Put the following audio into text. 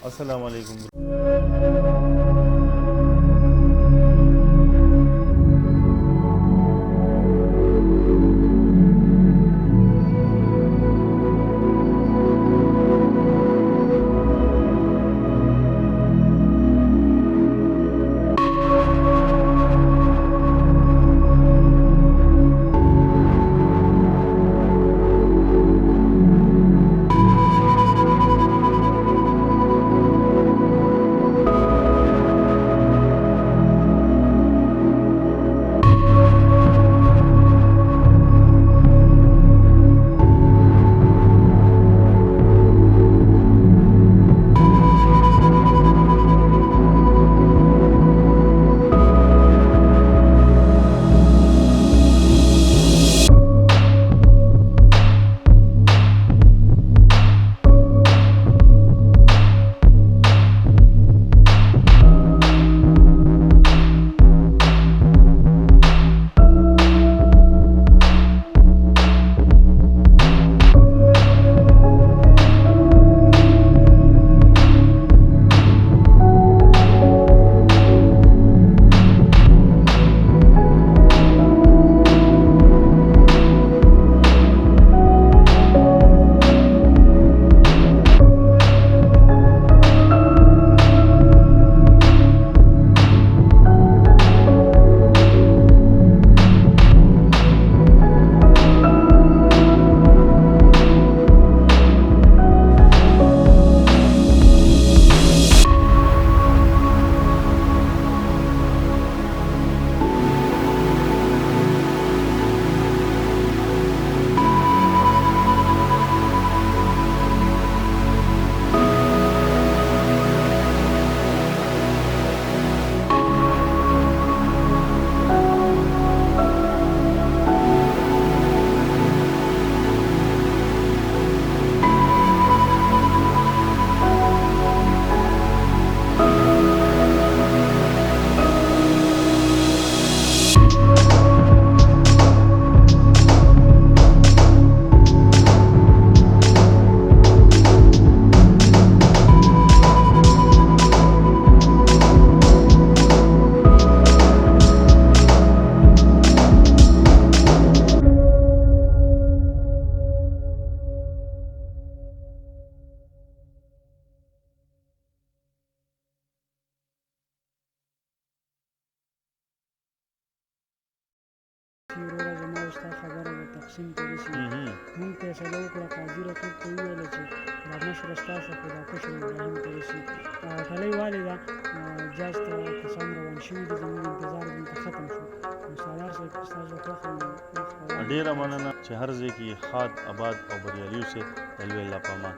السلام علیکم. وروره زما او ستا خبره به تقسیم کړې شي. مونږ فیصله وکړه، قاضي رقیب ته وویله چې دا مشره ستاسو خو دا کشر ابراهیم ته رسي. ټلۍ والې ده، جاج ته کسان روان شوي دي، زموږ انتظار دلته ختم شو. نو سالار صاحب که ستاسو خوښه وي. ډېره مننه چې هر ځای کې ښاد، آباد او بریالي اوسئ. د لوی الله په امان.